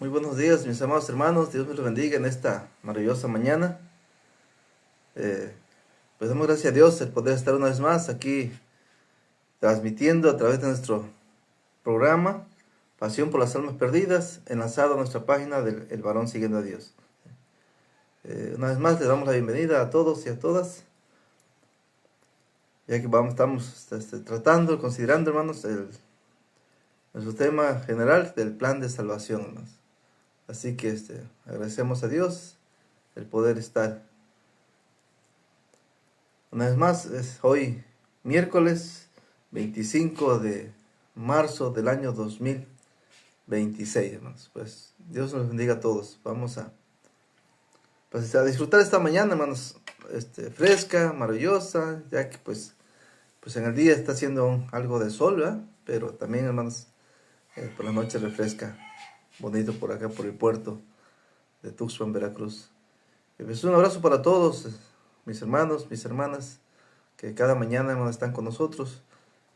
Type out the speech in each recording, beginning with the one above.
Muy buenos días, mis amados hermanos. Dios me los bendiga en esta maravillosa mañana. Eh, pues damos gracias a Dios el poder estar una vez más aquí transmitiendo a través de nuestro programa Pasión por las Almas Perdidas, enlazado a nuestra página del El Varón Siguiendo a Dios. Una vez más le damos la bienvenida a todos y a todas, ya que estamos tratando, considerando, hermanos, nuestro tema general del plan de salvación, hermanos. Así que agradecemos a Dios el poder estar. Una vez más, es hoy miércoles 25 de marzo del año 2026, hermanos. Pues Dios nos bendiga a todos. Vamos a disfrutar esta mañana, hermanos, fresca, maravillosa, ya que pues en el día está haciendo algo de sol, ¿verdad? Pero también, hermanos, por la noche refresca, bonito por acá, por el puerto de Tuxpan, Veracruz. Pues un abrazo para todos, mis hermanos, mis hermanas, que cada mañana, hermanos, están con nosotros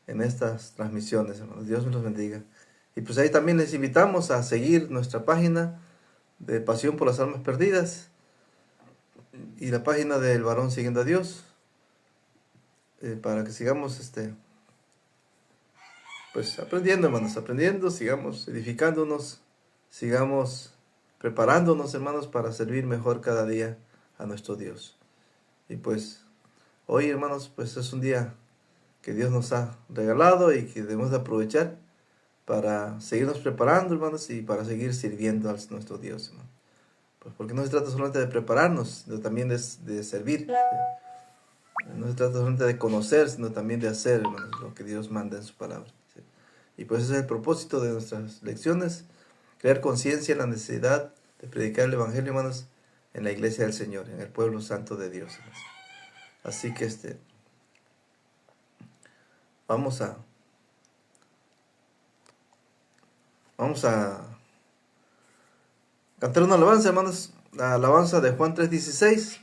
en estas transmisiones, hermanos. Dios me los bendiga. Y pues ahí también les invitamos a seguir nuestra página de Pasión por las Almas Perdidas y la página del Varón Siguiendo a Dios, para que sigamos pues aprendiendo, hermanos, aprendiendo, sigamos edificándonos, sigamos preparándonos, hermanos, para servir mejor cada día a nuestro Dios. Y pues hoy, hermanos, pues es un día que Dios nos ha regalado y que debemos de aprovechar para seguirnos preparando, hermanos, y para seguir sirviendo a nuestro Dios, hermano. Pues porque no se trata solamente de prepararnos, sino también de servir. No se trata solamente de conocer, sino también de hacer, hermanos, lo que Dios manda en su palabra. ¿Sí? Y pues ese es el propósito de nuestras lecciones, crear conciencia en la necesidad de predicar el Evangelio, hermanos, en la iglesia del Señor, en el pueblo santo de Dios, hermanos. Así que vamos a cantar una alabanza, hermanos, la alabanza de Juan 3:16,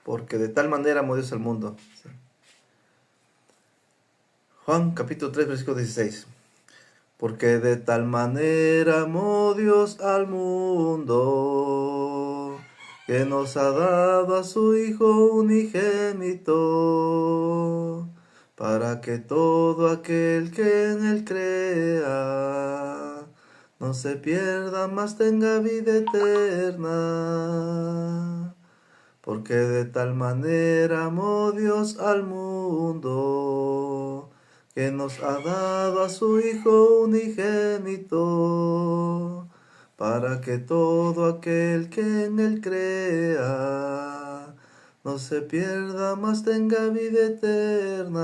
porque de tal manera amó Dios al mundo. ¿Sí? Juan capítulo 3, versículo 16. Porque de tal manera amó Dios al mundo, que nos ha dado a su Hijo unigénito, para que todo aquel que en él crea no se pierda, mas tenga vida eterna. Porque de tal manera amó Dios al mundo, que nos ha dado a su Hijo unigénito, para que todo aquel que en él crea no se pierda, mas tenga vida eterna.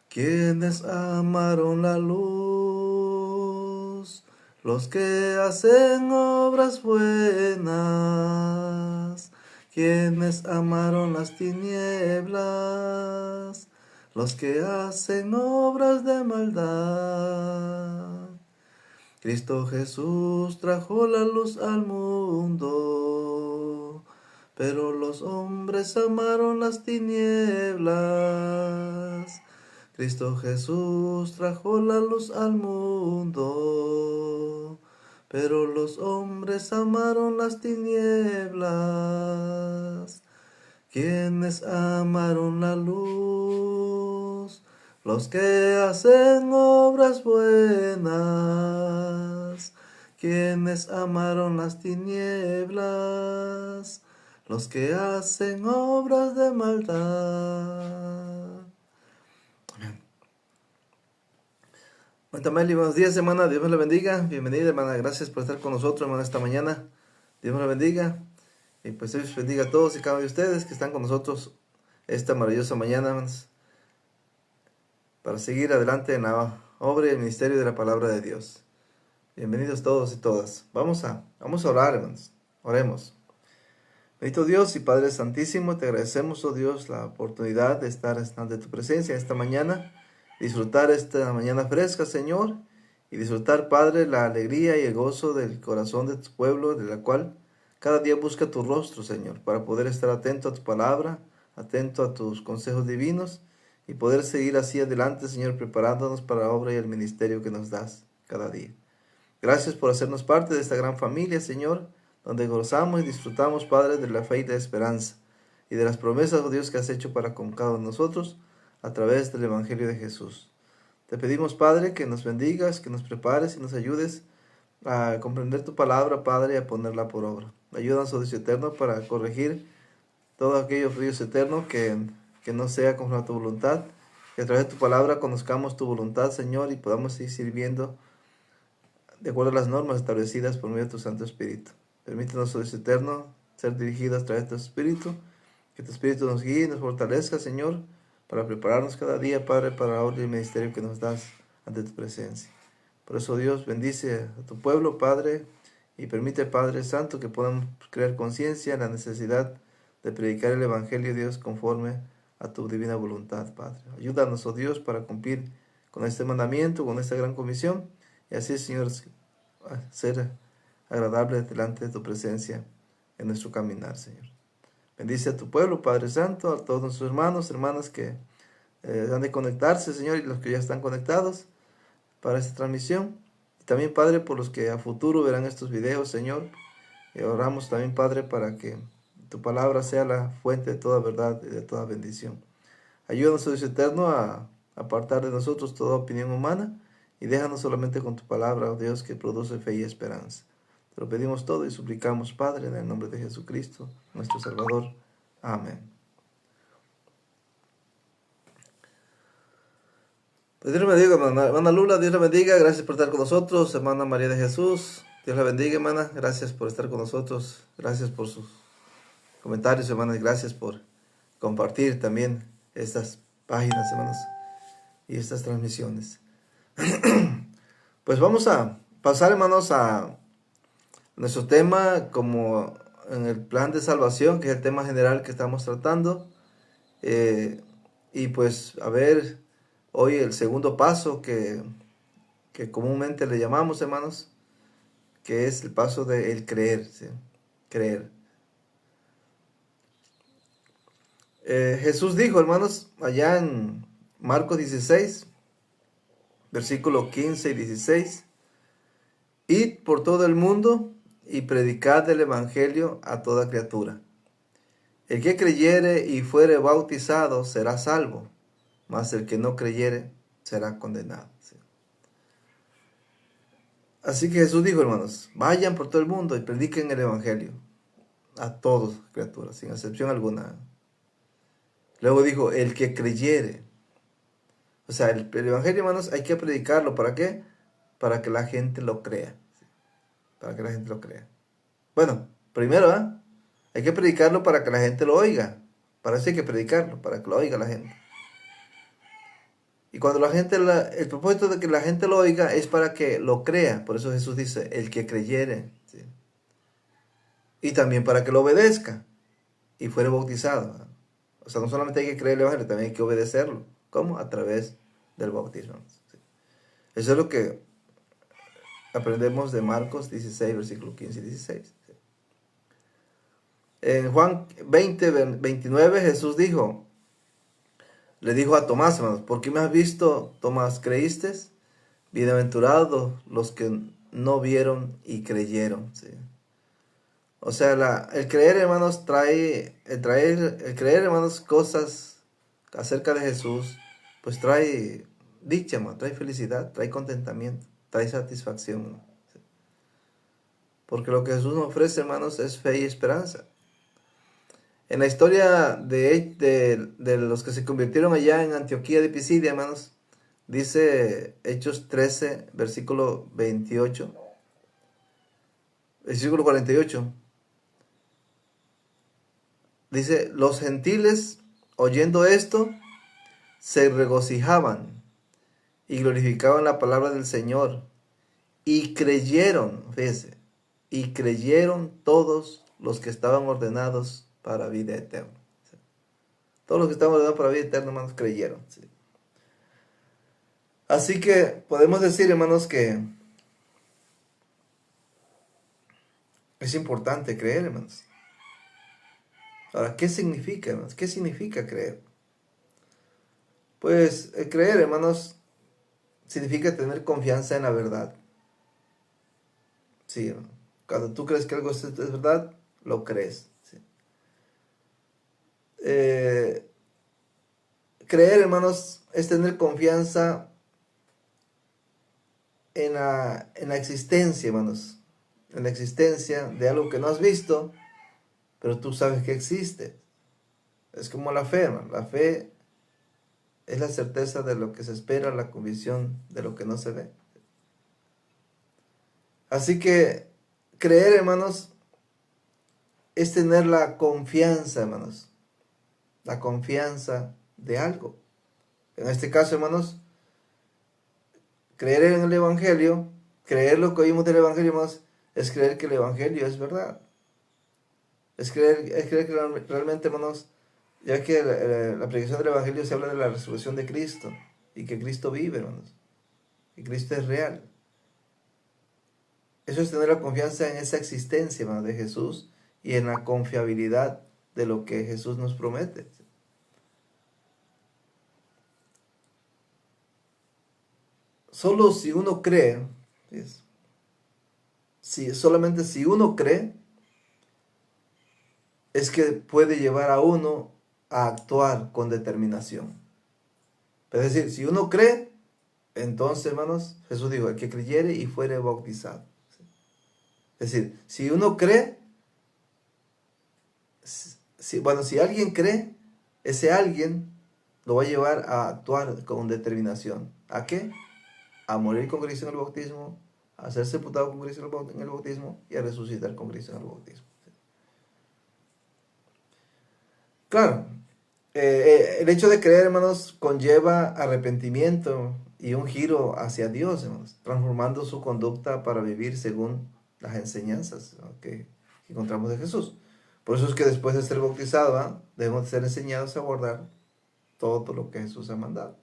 Quienes amaron la luz, los que hacen obras buenas, quienes amaron las tinieblas, los que hacen obras de maldad. Cristo Jesús trajo la luz al mundo, pero los hombres amaron las tinieblas. Cristo Jesús trajo la luz al mundo, pero los hombres amaron las tinieblas. Quienes amaron la luz, los que hacen obras buenas. Quienes amaron las tinieblas, los que hacen obras de maldad. Meli, buenos días, hermana. Dios me la bendiga. Bienvenida, hermana. Gracias por estar con nosotros, hermana, esta mañana. Dios me la bendiga. Y pues Dios bendiga a todos y cada uno de ustedes que están con nosotros esta maravillosa mañana, hermanos, para seguir adelante en la obra y el ministerio de la palabra de Dios. Bienvenidos todos y todas. Vamos a orar, hermanos. Oremos. Bendito Dios y Padre Santísimo, te agradecemos, oh Dios, la oportunidad de estar ante tu presencia esta mañana, disfrutar esta mañana fresca, Señor, y disfrutar, Padre, la alegría y el gozo del corazón de tu pueblo, de la cual cada día busca tu rostro, Señor, para poder estar atento a tu palabra, atento a tus consejos divinos, y poder seguir así adelante, Señor, preparándonos para la obra y el ministerio que nos das cada día. Gracias por hacernos parte de esta gran familia, Señor, donde gozamos y disfrutamos, Padre, de la fe y de la esperanza y de las promesas, oh Dios, que has hecho para con cada uno de nosotros a través del Evangelio de Jesús. Te pedimos, Padre, que nos bendigas, que nos prepares y nos ayudes a comprender tu palabra, Padre, y a ponerla por obra. Ayúdanos, oh Dios eterno, para corregir todo aquello, Dios eterno, que no sea conforme a tu voluntad, que a través de tu palabra conozcamos tu voluntad, Señor, y podamos ir sirviendo de acuerdo a las normas establecidas por medio de tu Santo Espíritu. Permítanos, oh Dios eterno, ser dirigidos a través de tu Espíritu, que tu Espíritu nos guíe y nos fortalezca, Señor, para prepararnos cada día, Padre, para la obra y el ministerio que nos das ante tu presencia. Por eso, Dios, bendice a tu pueblo, Padre, y permite, Padre Santo, que podamos crear conciencia en la necesidad de predicar el Evangelio, Dios, conforme a tu divina voluntad, Padre. Ayúdanos, oh Dios, para cumplir con este mandamiento, con esta gran comisión, y así, Señor, ser agradable delante de tu presencia en nuestro caminar, Señor. Bendice a tu pueblo, Padre Santo, a todos nuestros hermanos, hermanas que han de conectarse, Señor, y los que ya están conectados para esta transmisión. Y también, Padre, por los que a futuro verán estos videos, Señor. Y oramos también, Padre, para que tu palabra sea la fuente de toda verdad y de toda bendición. Ayúdanos, Dios eterno, a apartar de nosotros toda opinión humana y déjanos solamente con tu palabra, oh Dios, que produce fe y esperanza. Te lo pedimos todo y suplicamos, Padre, en el nombre de Jesucristo, nuestro Salvador. Amén. Pues Dios la bendiga, hermana Lula, Dios la bendiga, gracias por estar con nosotros, hermana María de Jesús, Dios la bendiga, hermana, gracias por estar con nosotros, gracias por sus comentarios, hermanas, gracias por compartir también estas páginas, hermanos, y estas transmisiones. Pues vamos a pasar, hermanos, a nuestro tema como en el plan de salvación, que es el tema general que estamos tratando. Y pues a ver hoy el segundo paso que comúnmente le llamamos, hermanos, que es el paso del creer, ¿sí? Creer. Jesús dijo, hermanos, allá en Marcos 16, versículo 15 y 16, id por todo el mundo y predicad el evangelio a toda criatura. El que creyere y fuere bautizado será salvo, mas el que no creyere será condenado. ¿Sí? Así que Jesús dijo, hermanos, vayan por todo el mundo y prediquen el evangelio a todas criaturas, sin excepción alguna. Luego dijo, el que creyere. O sea, el evangelio, hermanos, hay que predicarlo. ¿Para qué? Para que la gente lo crea. ¿Sí? Para que la gente lo crea. Bueno, primero, hay que predicarlo para que la gente lo oiga. Para eso hay que predicarlo, para que lo oiga la gente. Y cuando la gente, el propósito de que la gente lo oiga es para que lo crea. Por eso Jesús dice, el que creyere. ¿Sí? Y también para que lo obedezca y fuere bautizado. ¿Verdad? O sea, no solamente hay que creer el evangelio, también hay que obedecerlo. ¿Cómo? A través del bautismo. ¿Sí? Eso es lo que aprendemos de Marcos 16, versículo 15 y 16. ¿Sí? En Juan 20, 29, Jesús le dijo a Tomás, hermanos, ¿por qué me has visto, Tomás, creíste? Bienaventurados los que no vieron y creyeron. ¿Sí? O sea, el creer, hermanos, el creer, hermanos, cosas acerca de Jesús, pues trae dicha, hermano, trae felicidad, trae contentamiento, trae satisfacción. ¿No? ¿Sí? Porque lo que Jesús nos ofrece, hermanos, es fe y esperanza. En la historia de los que se convirtieron allá en Antioquía de Pisidia, hermanos, dice Hechos 13, versículo 28, versículo 48. Dice, los gentiles, oyendo esto, se regocijaban y glorificaban la palabra del Señor. Y creyeron, fíjese, y creyeron todos los que estaban ordenados para vida eterna. Todos los que estaban ordenados para vida eterna, hermanos, creyeron. ¿Sí? Así que podemos decir, hermanos, que es importante creer, hermanos. Ahora, ¿qué significa, hermanos? ¿Qué significa creer? Pues creer, hermanos, significa tener confianza en la verdad. Sí, hermano. Cuando tú crees que algo es verdad, lo crees. ¿Sí? Creer, hermanos, es tener confianza en la existencia, hermanos. En la existencia de algo que no has visto, pero tú sabes que existe. Es como la fe, hermano. La fe es la certeza de lo que se espera, la convicción de lo que no se ve. Así que creer, hermanos, es tener la confianza, hermanos. La confianza de algo. En este caso, hermanos, creer en el Evangelio, creer lo que oímos del Evangelio, hermanos, es creer que el Evangelio es verdad. Es creer que realmente, hermanos, ya que la predicación del Evangelio se habla de la resurrección de Cristo y que Cristo vive, hermanos, y Cristo es real. Eso es tener la confianza en esa existencia, hermanos, de Jesús y en la confiabilidad de lo que Jesús nos promete. Solo si uno cree, solamente si uno cree, es que puede llevar a uno a actuar con determinación. Es decir, si uno cree, entonces, hermanos, Jesús dijo, el que creyere y fuere bautizado. Es decir, si uno cree, si alguien cree, ese alguien lo va a llevar a actuar con determinación. ¿A qué? A morir con Cristo en el bautismo, a ser sepultado con Cristo en el bautismo y a resucitar con Cristo en el bautismo. Claro, el hecho de creer, hermanos, conlleva arrepentimiento y un giro hacia Dios, hermanos, transformando su conducta para vivir según las enseñanzas, ¿no?, que encontramos de Jesús. Por eso es que después de ser bautizado, ¿no?, debemos ser enseñados a guardar todo lo que Jesús ha mandado.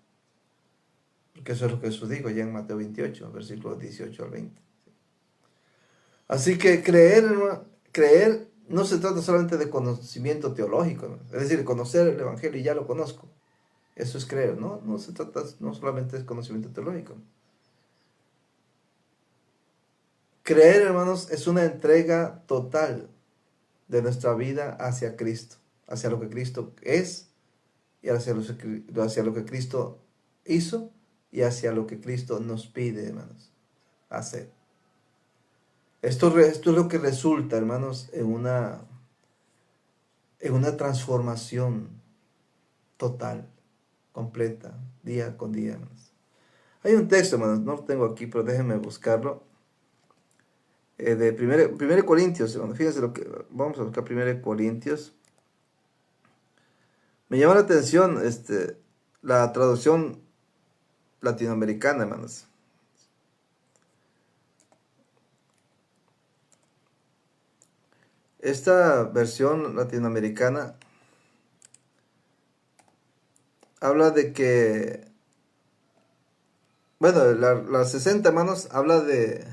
Porque eso es lo que Jesús dijo ya en Mateo 28, versículos 18 al 20. Así que creer no se trata solamente de conocimiento teológico, ¿no? Es decir, conocer el Evangelio y ya lo conozco. Eso es creer, ¿no? No se trata no solamente de conocimiento teológico. Creer, hermanos, es una entrega total de nuestra vida hacia Cristo, hacia lo que Cristo es y hacia lo que Cristo hizo y hacia lo que Cristo nos pide, hermanos, hacer. Esto es lo que resulta, hermanos, en una transformación total, completa, día con día, hermanos. Hay un texto, hermanos, no lo tengo aquí, pero déjenme buscarlo. De 1 Corintios, hermanos, fíjense lo que vamos a buscar. 1 Corintios. Me llama la atención la traducción latinoamericana, hermanos. Esta versión latinoamericana habla de que, bueno, la 60, hermanos, habla de,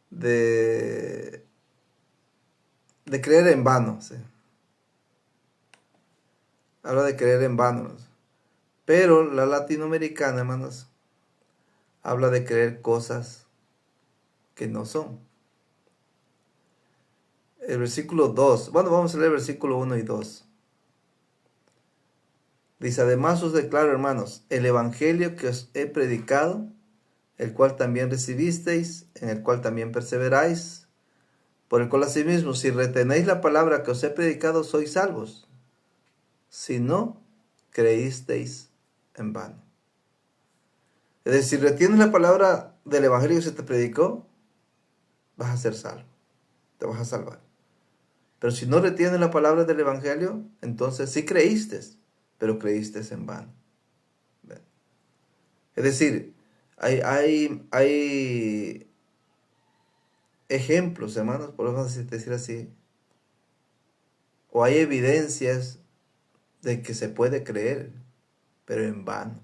de creer en vano, ¿sí? Habla de creer en vano, hermanos. Pero la latinoamericana, hermanos, habla de creer cosas que no son. El versículo 2, bueno, vamos a leer el versículo 1 y 2. Dice, además os declaro, hermanos, el evangelio que os he predicado, el cual también recibisteis, en el cual también perseveráis, por el cual asimismo, si retenéis la palabra que os he predicado, sois salvos. Si no, creísteis en vano. Es decir, si retienes la palabra del evangelio que se te predicó, vas a ser salvo, te vas a salvar. Pero si no retienes la palabra del evangelio, entonces sí creíste, pero creíste en vano. Es decir, hay ejemplos, hermanos, podemos decir así, o hay evidencias de que se puede creer, pero en vano.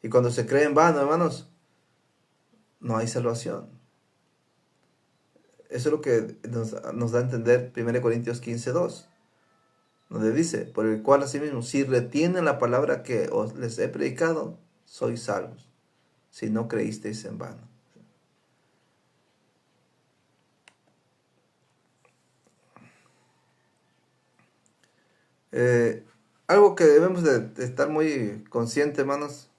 Y cuando se cree en vano, hermanos, no hay salvación. Eso es lo que nos da a entender 1 Corintios 15:2, donde dice, por el cual asimismo, si retienen la palabra que os les he predicado, sois salvos, si no creísteis en vano. Algo que debemos de estar muy conscientes, hermanos,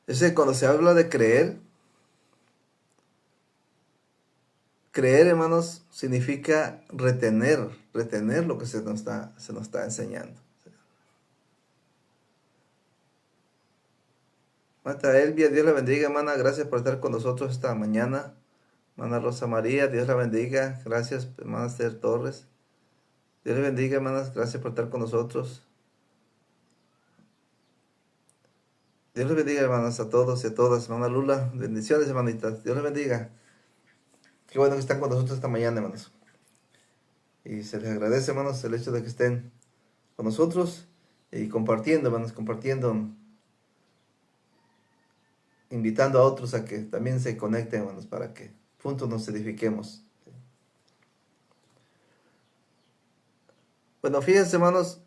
es que cuando se habla de creer, creer, hermanos, significa retener lo que se nos está enseñando. Marta Elvia, Dios la bendiga, hermana, gracias por estar con nosotros esta mañana. Hermana Rosa María, Dios la bendiga, gracias, hermana Esther Torres. Dios le bendiga, hermanas, gracias por estar con nosotros. Dios les bendiga, hermanas, a todos y a todas. Hermana Lula, bendiciones, hermanitas. Dios les bendiga. Qué bueno que están con nosotros esta mañana, hermanos. Y se les agradece, hermanos, el hecho de que estén con nosotros y compartiendo, hermanos, compartiendo, invitando a otros a que también se conecten, hermanos, para que juntos nos edifiquemos. Bueno, fíjense, hermanos,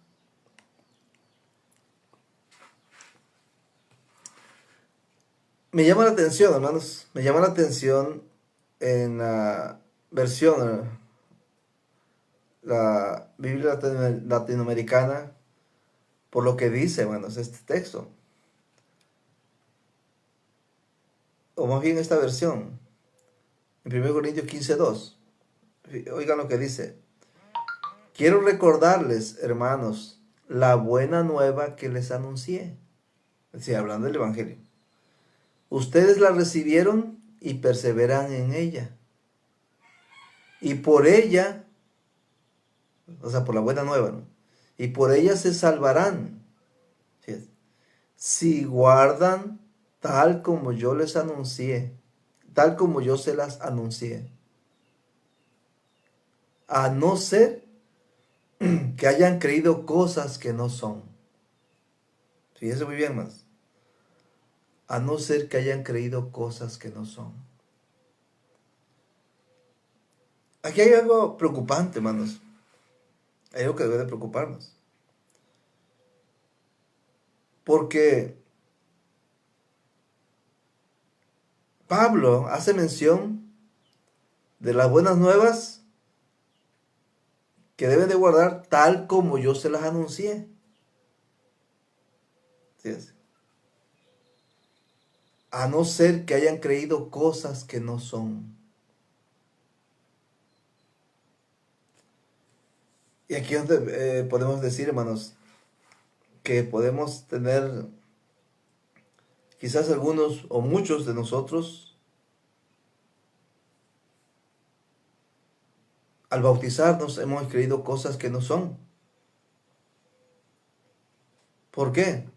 me llama la atención, hermanos, me llama la atención en la versión, la Biblia latinoamericana, por lo que dice, hermanos, este texto. O más bien esta versión, en 1 Corintios 15:2. Oigan lo que dice. Quiero recordarles, hermanos, la buena nueva que les anuncié. Es decir, hablando del Evangelio. Ustedes la recibieron y perseveran en ella. Y por ella, o sea, por la buena nueva, ¿no? Y por ella se salvarán. ¿Sí? Si guardan tal como yo les anuncié, tal como yo se las anuncié. A no ser que hayan creído cosas que no son. Fíjense muy bien, más. A no ser que hayan creído cosas que no son. Aquí hay algo preocupante, hermanos. Hay algo que debe de preocuparnos. Porque Pablo hace mención de las buenas nuevas que deben de guardar tal como yo se las anuncié. ¿Sí? A no ser que hayan creído cosas que no son. Y aquí es donde podemos decir, hermanos, que podemos tener quizás algunos o muchos de nosotros al bautizarnos hemos creído cosas que no son. ¿Por qué?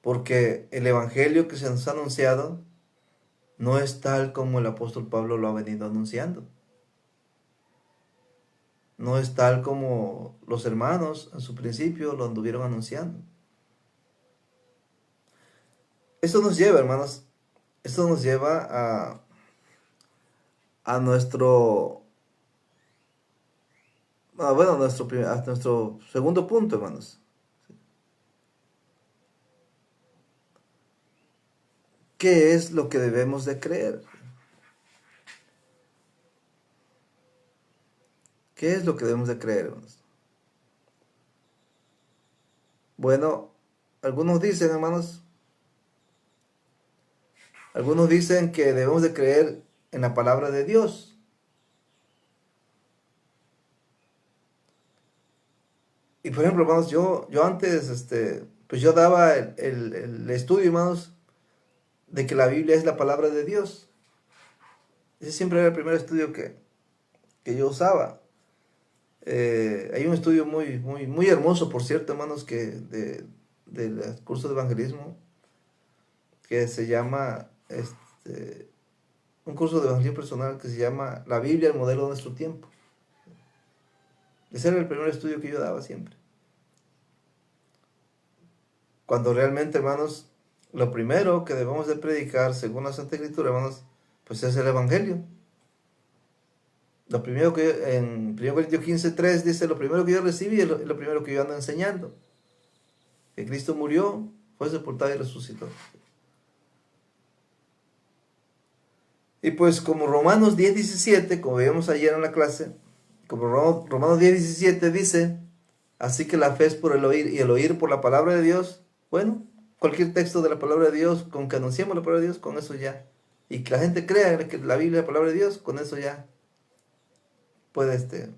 Porque el evangelio que se nos ha anunciado no es tal como el apóstol Pablo lo ha venido anunciando. No es tal como los hermanos en su principio lo anduvieron anunciando. Esto nos lleva, hermanos, esto nos lleva a nuestro, bueno, a nuestro segundo punto, hermanos. ¿Qué es lo que debemos de creer? ¿Qué es lo que debemos de creer, hermanos? Bueno, algunos dicen, hermanos, algunos dicen que debemos de creer en la palabra de Dios. Y por ejemplo, hermanos, yo antes, pues yo daba el estudio, hermanos, de que la Biblia es la palabra de Dios. Ese siempre era el primer estudio que yo usaba. Hay un estudio muy hermoso, por cierto, hermanos, del curso de evangelismo, que se llama, un curso de evangelismo personal que se llama La Biblia, el modelo de nuestro tiempo. Ese era el primer estudio que yo daba siempre. Cuando realmente, hermanos, lo primero que debemos de predicar, según la Santa Escritura, hermanos, pues es el Evangelio. Lo primero que en 1 Corintios 15:3 dice, lo primero que yo recibí es lo primero que yo ando enseñando. Que Cristo murió, fue sepultado y resucitó. Y pues como Romanos 10:17, como vimos ayer en la clase, Como Romanos 10:17 dice, así que la fe es por el oír y el oír por la palabra de Dios. Bueno, cualquier texto de la palabra de Dios, con que anunciemos la palabra de Dios, con eso ya. Y que la gente crea que la Biblia es la palabra de Dios, con eso ya puede,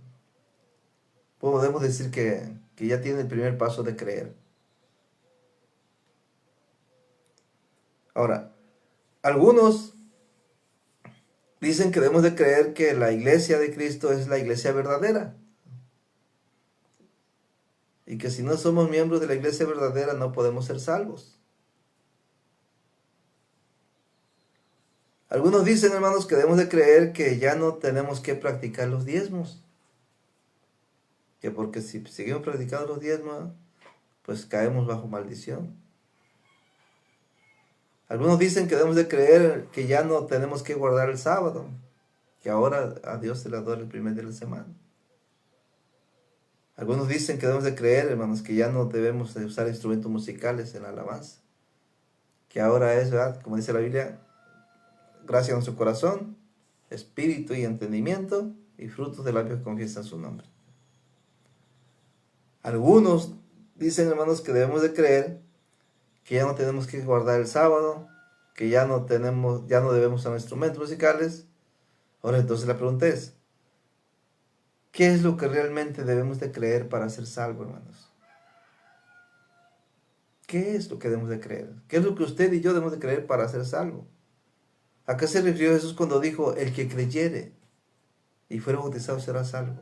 podemos decir que ya tiene el primer paso de creer. Ahora, algunos dicen que debemos de creer que la iglesia de Cristo es la iglesia verdadera. Y que si no somos miembros de la iglesia verdadera no podemos ser salvos. Algunos dicen, hermanos, que debemos de creer que ya no tenemos que practicar los diezmos. Que porque si seguimos practicando los diezmos, pues caemos bajo maldición. Algunos dicen que debemos de creer que ya no tenemos que guardar el sábado. Que ahora a Dios se le adora el primer día de la semana. Algunos dicen que debemos de creer, hermanos, que ya no debemos de usar instrumentos musicales en la alabanza. Que ahora es, ¿verdad? Como dice la Biblia, gracia a nuestro corazón, espíritu y entendimiento, y frutos de labios que confiesan su nombre. Algunos dicen, hermanos, que debemos de creer que ya no tenemos que guardar el sábado, que ya no debemos usar instrumentos musicales. Ahora entonces la pregunta es, ¿qué es lo que realmente debemos de creer para ser salvos, hermanos? ¿Qué es lo que debemos de creer? ¿Qué es lo que usted y yo debemos de creer para ser salvos? ¿A qué se refirió Jesús cuando dijo, el que creyere y fuera bautizado será salvo?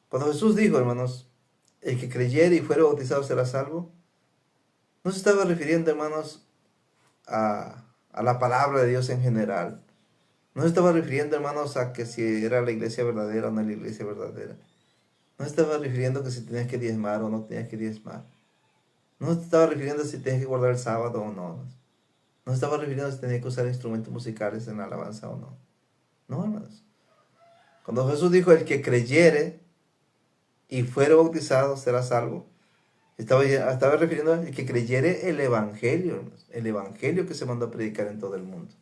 Cuando Jesús dijo, hermanos, el que creyere y fuera bautizado será salvo, no se estaba refiriendo, hermanos, a la palabra de Dios en general. No se estaba refiriendo, hermanos, a que si era la iglesia verdadera o no la iglesia verdadera. No se estaba refiriendo a que si tenías que diezmar o no tenías que diezmar. No se estaba refiriendo a si tenías que guardar el sábado o no. No se estaba refiriendo a si tenías que usar instrumentos musicales en la alabanza o no. No, hermanos. Cuando Jesús dijo, el que creyere y fuere bautizado será salvo, estaba refiriendo al que creyere el evangelio, hermanos. El evangelio que se mandó a predicar en todo el mundo.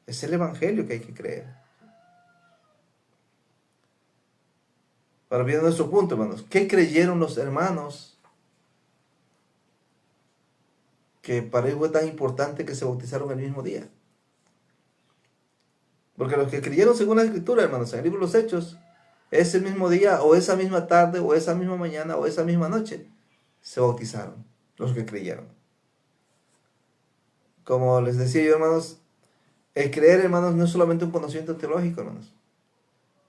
Es el evangelio que hay que creer. Ahora viene nuestro punto, hermanos. ¿Qué creyeron los hermanos que para ellos fue tan importante que se bautizaron el mismo día? Porque los que creyeron según la Escritura, hermanos, en el libro de los Hechos, ese mismo día, o esa misma tarde, o esa misma mañana, o esa misma noche, se bautizaron los que creyeron. Como les decía yo, hermanos, el creer, hermanos, no es solamente un conocimiento teológico, hermanos.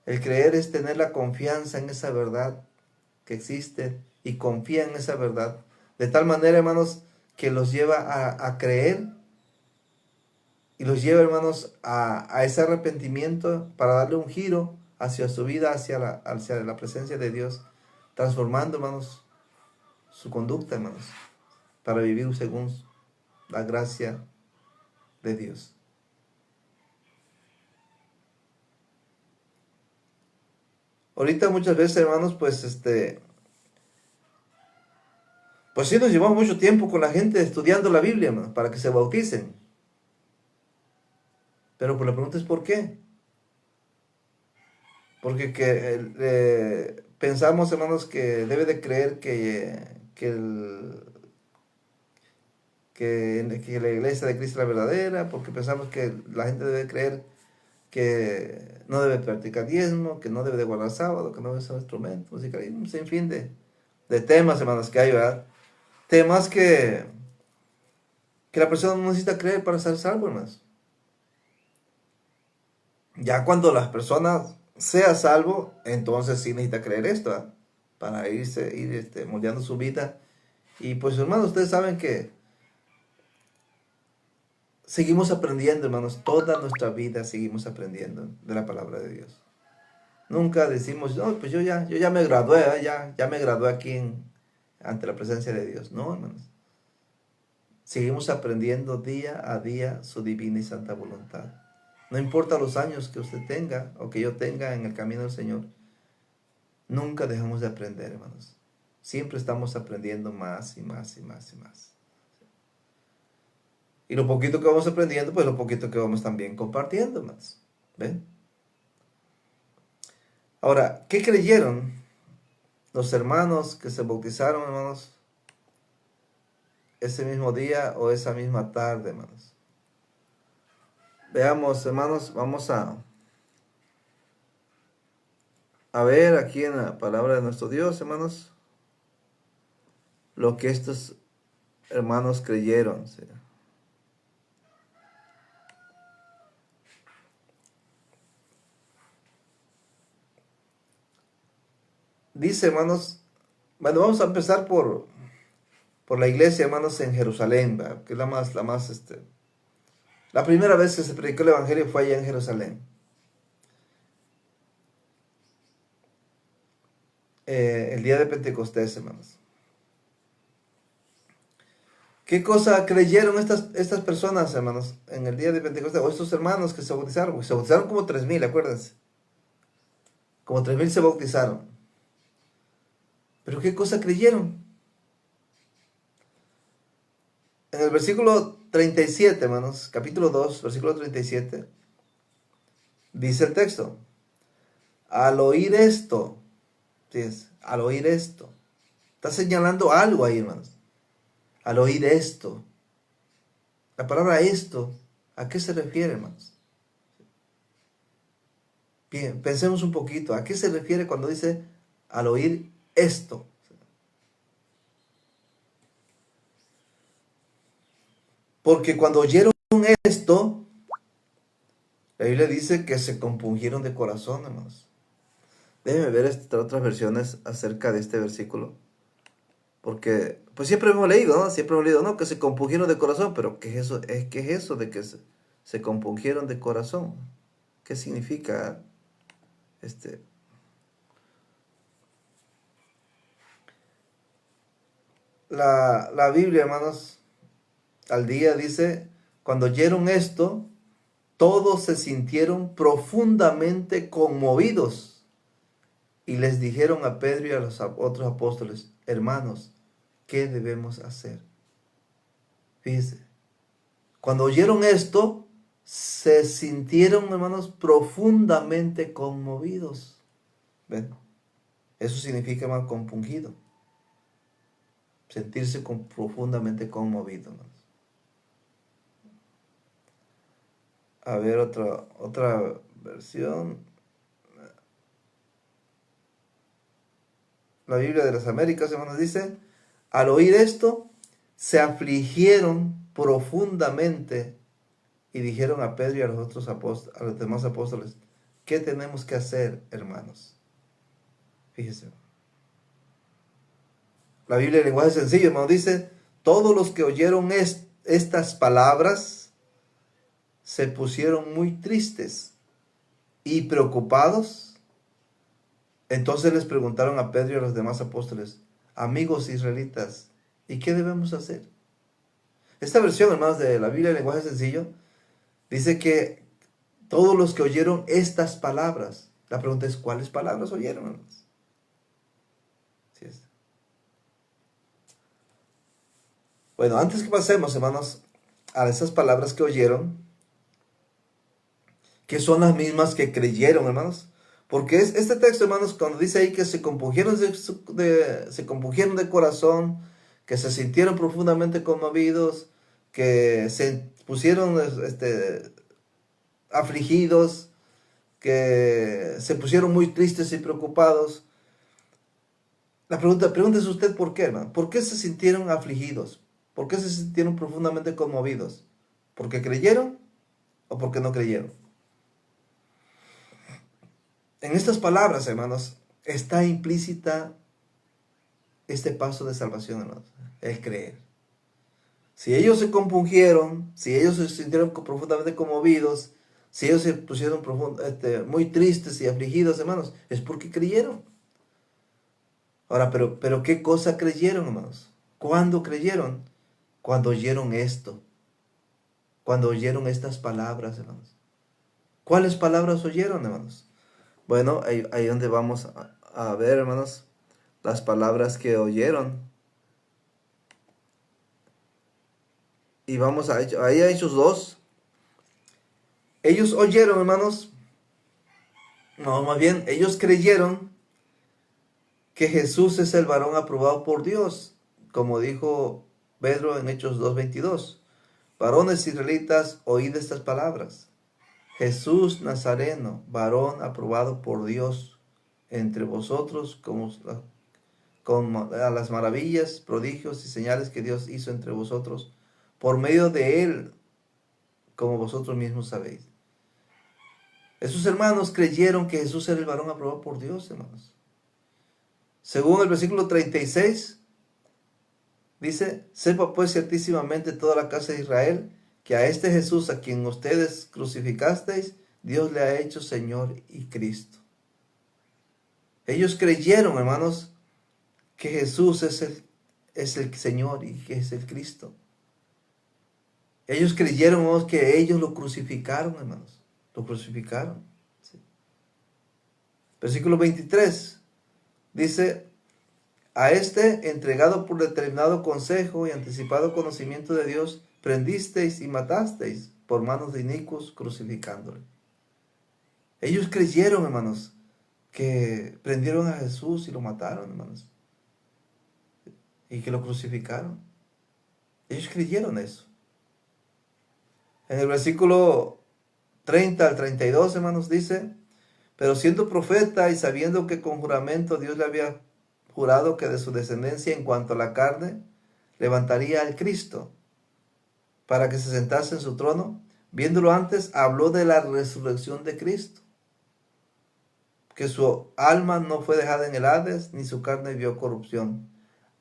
El creer es tener la confianza en esa verdad que existe y confía en esa verdad. De tal manera, hermanos, que los lleva a creer y los lleva, hermanos, a ese arrepentimiento para darle un giro hacia su vida, hacia la presencia de Dios, transformando, hermanos, su conducta, hermanos, para vivir según la gracia de Dios. Ahorita muchas veces, hermanos, pues sí nos llevamos mucho tiempo con la gente estudiando la Biblia, hermanos, para que se bauticen. Pero pues la pregunta es ¿por qué? Porque pensamos, hermanos, que debe de creer que la iglesia de Cristo es la verdadera, porque pensamos que la gente debe creer que no debe practicar diezmo, que no debe de guardar sábado, que no debe usar instrumentos musicales, y un sinfín de temas, hermanos, que hay, ¿verdad? Temas que la persona no necesita creer para ser salvo, hermanos. Ya cuando las personas sea salvo, entonces sí necesita creer esto, ¿verdad? Para ir moldeando su vida. Y pues, hermanos, ustedes saben que seguimos aprendiendo, hermanos, toda nuestra vida seguimos aprendiendo de la palabra de Dios. Nunca decimos, no, pues yo ya me gradué, ya me gradué aquí ante la presencia de Dios. No, hermanos. Seguimos aprendiendo día a día su divina y santa voluntad. No importa los años que usted tenga o que yo tenga en el camino del Señor, nunca dejamos de aprender, hermanos. Siempre estamos aprendiendo más y más y más y más. Y lo poquito que vamos aprendiendo, pues lo poquito que vamos también compartiendo, hermanos. ¿Ven? Ahora, ¿qué creyeron los hermanos que se bautizaron, hermanos, ese mismo día o esa misma tarde, hermanos? Veamos, hermanos, vamos a ver aquí en la palabra de nuestro Dios, hermanos, lo que estos hermanos creyeron. ¿Sí? Dice, hermanos, bueno, vamos a empezar por la iglesia, hermanos, en Jerusalén, ¿verdad? Que es la primera vez que se predicó el evangelio fue allá en Jerusalén. El día de Pentecostés, hermanos. ¿Qué cosa creyeron estas personas, hermanos, en el día de Pentecostés? O estos hermanos que se bautizaron. Porque se bautizaron como 3000, acuérdense. Como 3000 se bautizaron. ¿Pero qué cosa creyeron? En el versículo 37, hermanos, capítulo 2, versículo 37, dice el texto: al oír esto, ¿sí? Al oír esto, está señalando algo ahí, hermanos. Al oír esto, la palabra esto, ¿a qué se refiere, hermanos? Bien, pensemos un poquito, ¿a qué se refiere cuando dice al oír esto? Porque cuando oyeron esto, la Biblia dice que se compungieron de corazón, hermanos. Déjenme ver otras versiones acerca de este versículo. Porque, pues siempre hemos leído, ¿no? Siempre hemos leído, ¿no? Que se compungieron de corazón, pero ¿qué es eso? ¿Qué es eso de que se compungieron de corazón? ¿Qué significa este? La Biblia, hermanos, al día dice, cuando oyeron esto, todos se sintieron profundamente conmovidos y les dijeron a Pedro y a los otros apóstoles: hermanos, ¿qué debemos hacer? Fíjense, cuando oyeron esto, se sintieron, hermanos, profundamente conmovidos. ¿Ven? Eso significa, hermano, compungido. Sentirse profundamente conmovido, hermanos. A ver, otra versión. La Biblia de las Américas, hermanos, dice: al oír esto, se afligieron profundamente y dijeron a Pedro y a los otros apóstoles, a los demás apóstoles: ¿qué tenemos que hacer, hermanos? Fíjese. La Biblia en lenguaje sencillo, hermano, dice: todos los que oyeron estas palabras se pusieron muy tristes y preocupados. Entonces les preguntaron a Pedro y a los demás apóstoles: amigos israelitas, ¿y qué debemos hacer? Esta versión, hermanos, de la Biblia en lenguaje sencillo, dice que todos los que oyeron estas palabras. La pregunta es, ¿cuáles palabras oyeron, hermanos? Sí es. Bueno, antes que pasemos, hermanos, a esas palabras que oyeron, que son las mismas que creyeron, hermanos. Porque es este texto, hermanos, cuando dice ahí que se compungieron de corazón, que se sintieron profundamente conmovidos, que se pusieron afligidos, que se pusieron muy tristes y preocupados. Pregúntese usted por qué, hermano. ¿Por qué se sintieron afligidos? ¿Por qué se sintieron profundamente conmovidos? ¿Porque creyeron o porque no creyeron? En estas palabras, hermanos, está implícita este paso de salvación, hermanos, el creer. Si ellos se compungieron, si ellos se sintieron profundamente conmovidos, si ellos se pusieron muy tristes y afligidos, hermanos, es porque creyeron. Ahora, pero ¿qué cosa creyeron, hermanos? ¿Cuándo creyeron? Cuando oyeron esto, cuando oyeron estas palabras, hermanos. ¿Cuáles palabras oyeron, hermanos? Bueno, ahí donde vamos a ver, hermanos, las palabras que oyeron. Y vamos ahí a Hechos 2. Ellos oyeron, hermanos, No, más bien, ellos creyeron que Jesús es el varón aprobado por Dios, como dijo Pedro en Hechos 2:22. Varones israelitas, oíd estas palabras. Jesús Nazareno, varón aprobado por Dios entre vosotros, con a las maravillas, prodigios y señales que Dios hizo entre vosotros, por medio de él, como vosotros mismos sabéis. Esos hermanos creyeron que Jesús era el varón aprobado por Dios, hermanos. Según el versículo 36, dice, sepa pues ciertísimamente toda la casa de Israel, que a este Jesús a quien ustedes crucificasteis, Dios le ha hecho Señor y Cristo. Ellos creyeron, hermanos, que Jesús es el Señor y que es el Cristo. Ellos creyeron, hermanos, que ellos lo crucificaron, hermanos. Lo crucificaron. ¿Sí? Versículo 23 dice, a este, entregado por determinado consejo y anticipado conocimiento de Dios, prendisteis y matasteis por manos de inicuos, crucificándole. Ellos creyeron, hermanos, que prendieron a Jesús y lo mataron, hermanos. Y que lo crucificaron. Ellos creyeron eso. En el versículo 30 al 32, hermanos, dice, pero siendo profeta y sabiendo que con juramento Dios le había jurado que de su descendencia en cuanto a la carne, levantaría al Cristo para que se sentase en su trono, viéndolo antes, habló de la resurrección de Cristo, que su alma no fue dejada en el Hades, ni su carne vio corrupción.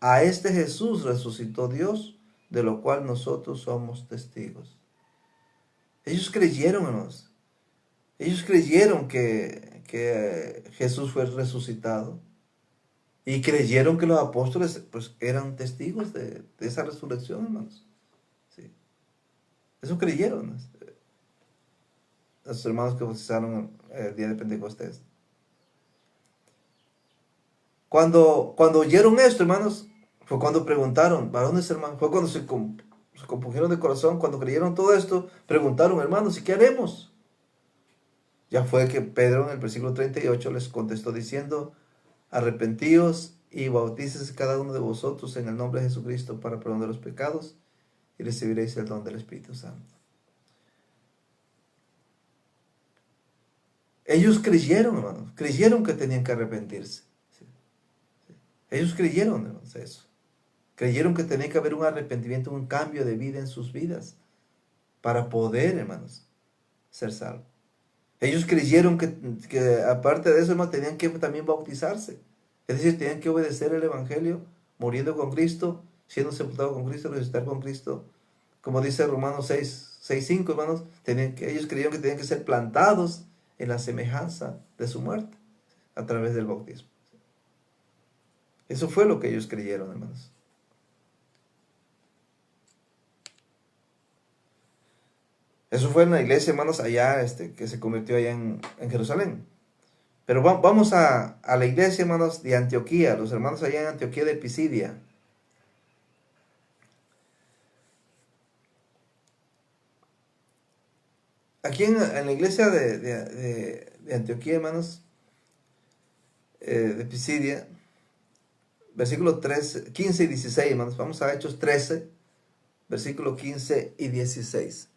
A este Jesús resucitó Dios, de lo cual nosotros somos testigos. Ellos creyeron, hermanos. Ellos creyeron que Jesús fue resucitado. Y creyeron que los apóstoles pues, eran testigos de esa resurrección, hermanos. Sí. Eso creyeron los hermanos que bautizaron el día de Pentecostés. Cuando oyeron esto, hermanos, fue cuando preguntaron, varones hermanos, fue cuando se compungieron de corazón, cuando creyeron todo esto, preguntaron, hermanos, ¿y qué haremos? Ya fue que Pedro en el versículo 38 les contestó diciendo, arrepentíos y bautícese cada uno de vosotros en el nombre de Jesucristo para perdón de los pecados y recibiréis el don del Espíritu Santo. Ellos creyeron, hermanos, creyeron que tenían que arrepentirse. ¿Sí? Ellos creyeron, hermanos, eso. Creyeron que tenía que haber un arrepentimiento, un cambio de vida en sus vidas para poder, hermanos, ser salvos. Ellos creyeron que aparte de eso, hermanos, tenían que también bautizarse. Es decir, tenían que obedecer el Evangelio, muriendo con Cristo, siendo sepultado con Cristo, resucitar con Cristo. Como dice Romanos 6:5, hermanos, ellos creyeron que tenían que ser plantados en la semejanza de su muerte a través del bautismo. Eso fue lo que ellos creyeron, hermanos. Eso fue en la iglesia, hermanos, allá, que se convirtió allá en Jerusalén. Pero vamos a la iglesia, hermanos, de Antioquía, los hermanos allá en Antioquía de Pisidia. Aquí en la iglesia de Antioquía, hermanos, de Pisidia, versículos 15 y 16, hermanos. Vamos a Hechos 13, versículos 15 y 16.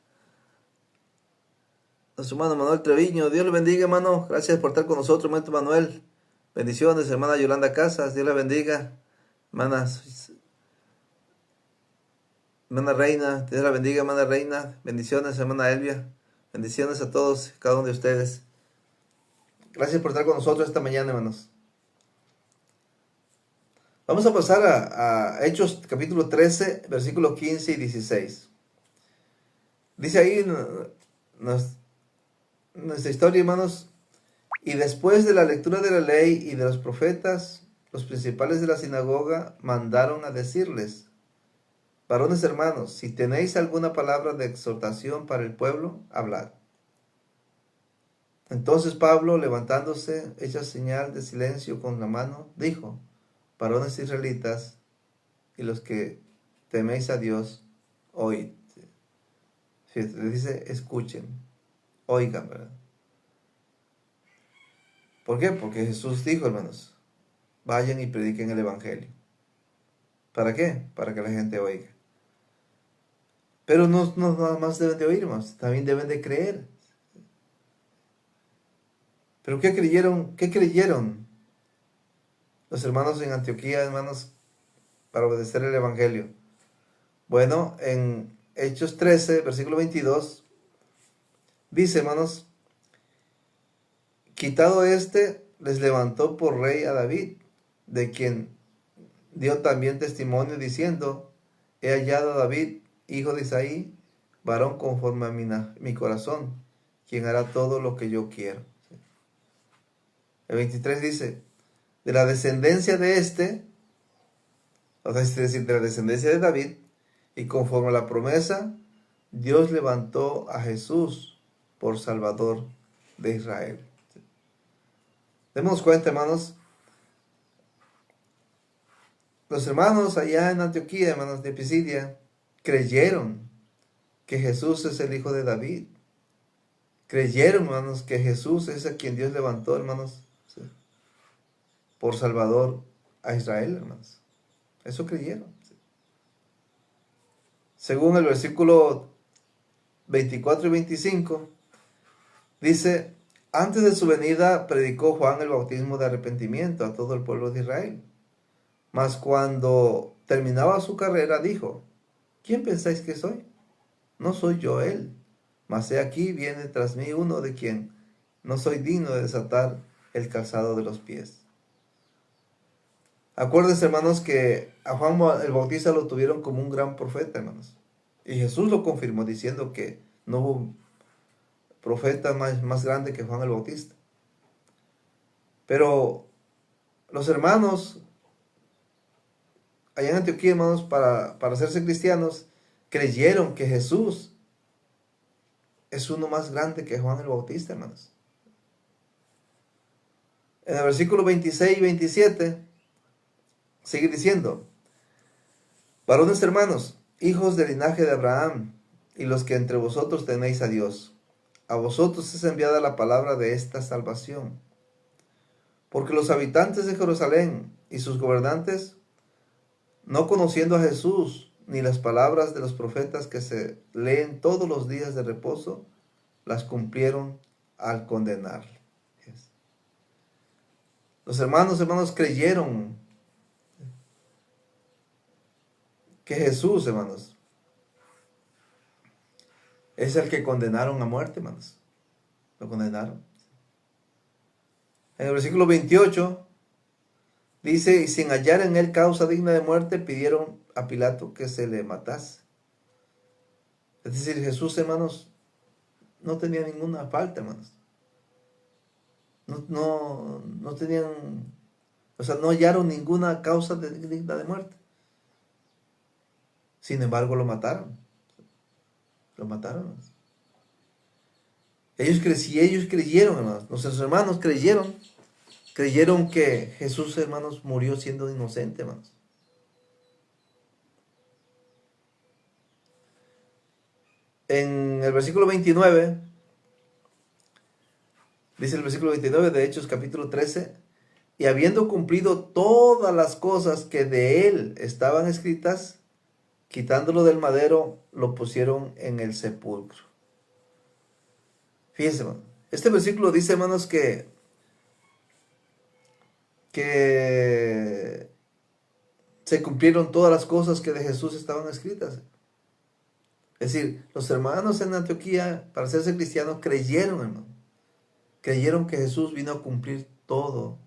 Nuestro hermano Manuel Treviño, Dios le bendiga, hermano. Gracias por estar con nosotros, hermano Manuel. Bendiciones, hermana Yolanda Casas, Dios la bendiga. Hermana Reina, Dios la bendiga, hermana Reina. Bendiciones, hermana Elvia. Bendiciones a todos, cada uno de ustedes. Gracias por estar con nosotros esta mañana, hermanos. Vamos a pasar a Hechos capítulo 13, versículos 15 y 16. Dice ahí nuestra historia, hermanos. Y después de la lectura de la ley y de los profetas, los principales de la sinagoga mandaron a decirles, varones hermanos, si tenéis alguna palabra de exhortación para el pueblo, hablad. Entonces Pablo, levantándose, hecha señal de silencio con la mano, dijo, varones israelitas y los que teméis a Dios, oíd. Le dice, escuchen, oigan, ¿verdad? ¿Por qué? Porque Jesús dijo, hermanos, vayan y prediquen el Evangelio. ¿Para qué? Para que la gente oiga. Pero no nada más deben de oír, hermanos, también deben de creer. ¿Pero qué creyeron? ¿Qué creyeron los hermanos en Antioquía, hermanos, para obedecer el Evangelio? Bueno, en Hechos 13, versículo 22, dice, hermanos, quitado les levantó por rey a David, de quien dio también testimonio diciendo, he hallado a David, hijo de Isaí, varón conforme a mi corazón, quien hará todo lo que yo quiero. El 23 dice, de la descendencia de o sea, es decir, de la descendencia de David, y conforme a la promesa, Dios levantó a Jesús por Salvador de Israel. Demos cuenta, hermanos, los hermanos allá en Antioquía, hermanos de Pisidia, creyeron que Jesús es el hijo de David. Creyeron, hermanos, que Jesús es a quien Dios levantó, hermanos, ¿sí?, por Salvador a Israel, hermanos. Eso creyeron. ¿Sí? Según el versículo 24 y 25, dice, antes de su venida predicó Juan el bautismo de arrepentimiento a todo el pueblo de Israel. Mas cuando terminaba su carrera dijo, ¿quién pensáis que soy? No soy yo él, mas he aquí viene tras mí uno de quien no soy digno de desatar el calzado de los pies. Acuérdense, hermanos, que a Juan el Bautista lo tuvieron como un gran profeta, hermanos. Y Jesús lo confirmó diciendo que no hubo profeta más grande que Juan el Bautista. Pero los hermanos allá en Antioquía, hermanos, para hacerse cristianos, creyeron que Jesús es uno más grande que Juan el Bautista, hermanos. En el versículo 26 y 27, sigue diciendo, varones hermanos, hijos del linaje de Abraham, y los que entre vosotros tenéis a Dios, a vosotros es enviada la palabra de esta salvación. Porque los habitantes de Jerusalén y sus gobernantes, no conociendo a Jesús, ni las palabras de los profetas que se leen todos los días de reposo, las cumplieron al condenarle. Los hermanos creyeron que Jesús, hermanos, es el que condenaron a muerte, hermanos. Lo condenaron. En el versículo 28 dice, y sin hallar en él causa digna de muerte, pidieron a Pilato que se le matase. Es decir, Jesús, hermanos, no tenía ninguna falta, hermanos. No tenían, o sea, no hallaron ninguna causa digna de muerte. Sin embargo, lo mataron. Lo mataron. Ellos creyeron, hermanos. Nuestros hermanos creyeron que Jesús, hermanos, murió siendo inocente, hermanos. En el versículo 29, dice el versículo 29 de Hechos capítulo 13, y habiendo cumplido todas las cosas que de él estaban escritas, quitándolo del madero, lo pusieron en el sepulcro. Fíjense, hermano. Este versículo dice, hermanos, que se cumplieron todas las cosas que de Jesús estaban escritas. Es decir, los hermanos en Antioquía, para hacerse cristianos, creyeron, hermano. Creyeron que Jesús vino a cumplir todo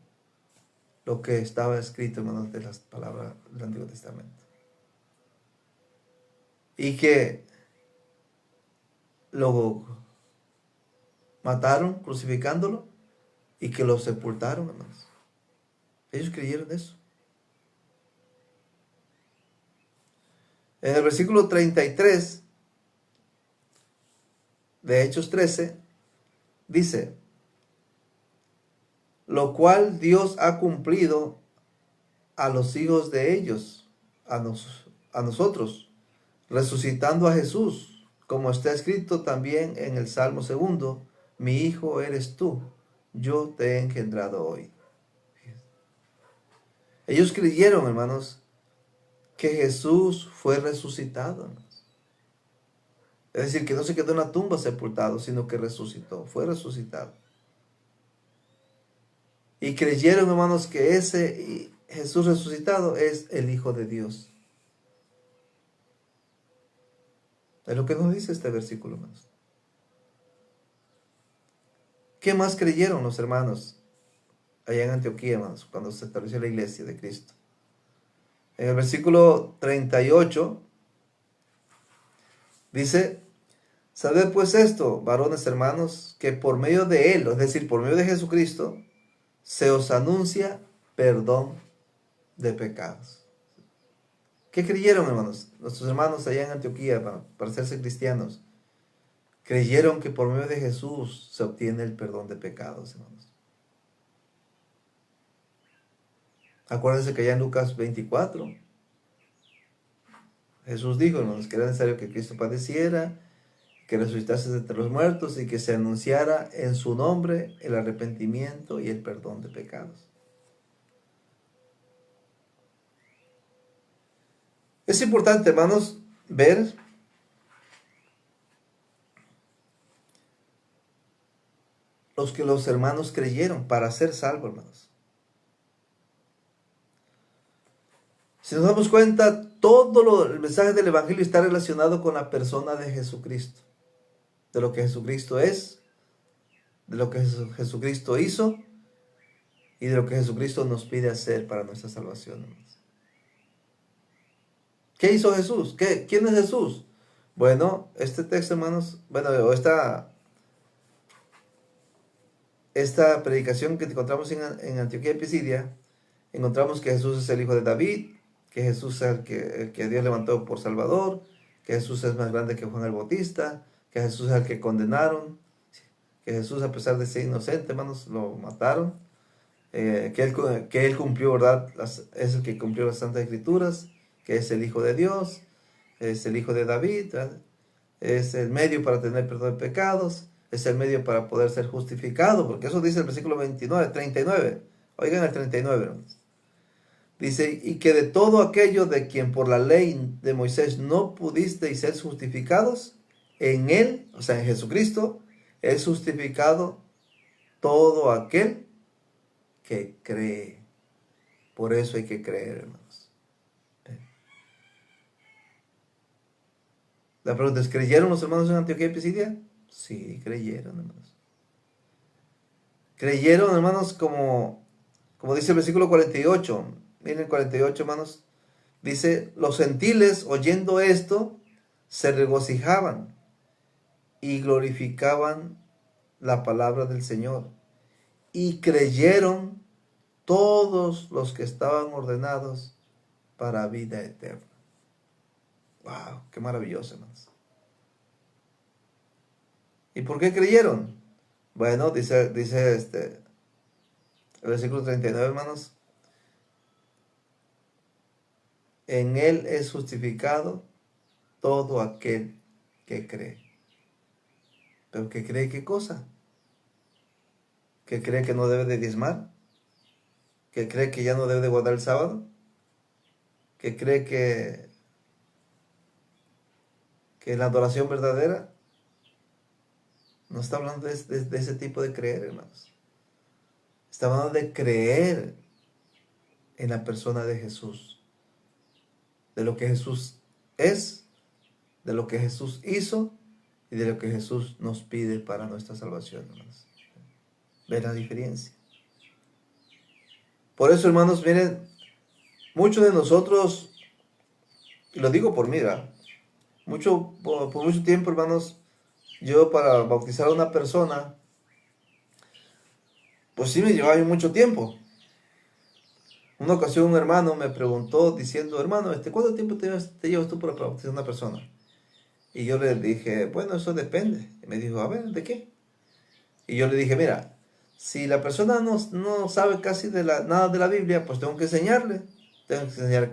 lo que estaba escrito, hermanos, de las palabras del Antiguo Testamento. Y que lo mataron crucificándolo y que lo sepultaron, hermanos. Ellos creyeron eso. En el versículo 33 de Hechos 13 dice, lo cual Dios ha cumplido a los hijos de ellos, a nosotros, resucitando a Jesús, como está escrito también en el Salmo 2, mi hijo eres tú, yo te he engendrado hoy. Ellos creyeron, hermanos, que Jesús fue resucitado, hermanos. Es decir, que no se quedó en la tumba sepultado, sino que resucitó, fue resucitado. Y creyeron, hermanos, que ese Jesús resucitado es el Hijo de Dios. Es lo que nos dice este versículo, hermanos. ¿Qué más creyeron los hermanos allá en Antioquía, hermanos, cuando se estableció la iglesia de Cristo? En el versículo 38 dice: sabed pues esto, varones hermanos, que por medio de Él, es decir, por medio de Jesucristo, se os anuncia perdón de pecados. ¿Qué creyeron, hermanos? Nuestros hermanos allá en Antioquía, para hacerse cristianos, creyeron que por medio de Jesús se obtiene el perdón de pecados, hermanos. Acuérdense que allá en Lucas 24, Jesús dijo, hermanos, que era necesario que Cristo padeciera, que resucitase de entre los muertos y que se anunciara en su nombre el arrepentimiento y el perdón de pecados. Es importante, hermanos, ver los que los hermanos creyeron para ser salvos, hermanos. Si nos damos cuenta, el mensaje del Evangelio está relacionado con la persona de Jesucristo, de lo que Jesucristo es, de lo que Jesucristo hizo y de lo que Jesucristo nos pide hacer para nuestra salvación, hermanos. ¿Qué hizo Jesús? ¿Quién es Jesús? Bueno, este texto, hermanos, esta predicación que encontramos en Antioquía de Pisidia, encontramos que Jesús es el hijo de David, que Jesús es el que Dios levantó por Salvador, que Jesús es más grande que Juan el Bautista, que Jesús es el que condenaron, que Jesús, a pesar de ser inocente, hermanos, lo mataron, que él cumplió, ¿verdad? Es el que cumplió las Santas Escrituras, que es el Hijo de Dios, es el Hijo de David, ¿verdad? Es el medio para tener perdón de pecados, es el medio para poder ser justificado, porque eso dice el versículo 39. Oigan el 39, hermanos. Dice, y que de todo aquello de quien por la ley de Moisés no pudisteis ser justificados, en él, o sea, en Jesucristo, es justificado todo aquel que cree. Por eso hay que creer, hermanos. La pregunta es, ¿creyeron los hermanos en Antioquía y Pisidia? Sí, creyeron, hermanos. Creyeron, hermanos, como dice el versículo 48. Miren el 48, hermanos. Dice, los gentiles, oyendo esto, se regocijaban y glorificaban la palabra del Señor. Y creyeron todos los que estaban ordenados para vida eterna. ¡Wow! ¡Qué maravilloso, hermanos! ¿Y por qué creyeron? Bueno, dice el versículo 39, hermanos. En él es justificado todo aquel que cree. ¿Pero que cree qué cosa? ¿Que cree que no debe de diezmar? ¿Que cree que ya no debe de guardar el sábado? ¿Que cree que la adoración verdadera? No está hablando de ese tipo de creer, hermanos. Está hablando de creer en la persona de Jesús. De lo que Jesús es, de lo que Jesús hizo y de lo que Jesús nos pide para nuestra salvación, hermanos. ¿Ven la diferencia? Por eso, hermanos, miren, muchos de nosotros, y lo digo por mí, ¿verdad? Por mucho tiempo, hermanos, yo para bautizar a una persona, pues sí me llevaba mucho tiempo. Una ocasión un hermano me preguntó diciendo, hermano, ¿cuánto tiempo te llevas tú para bautizar a una persona? Y yo le dije, bueno, eso depende. Y me dijo, a ver, ¿de qué? Y yo le dije, mira, si la persona no sabe casi nada de la Biblia, pues tengo que enseñarle. Tengo que enseñar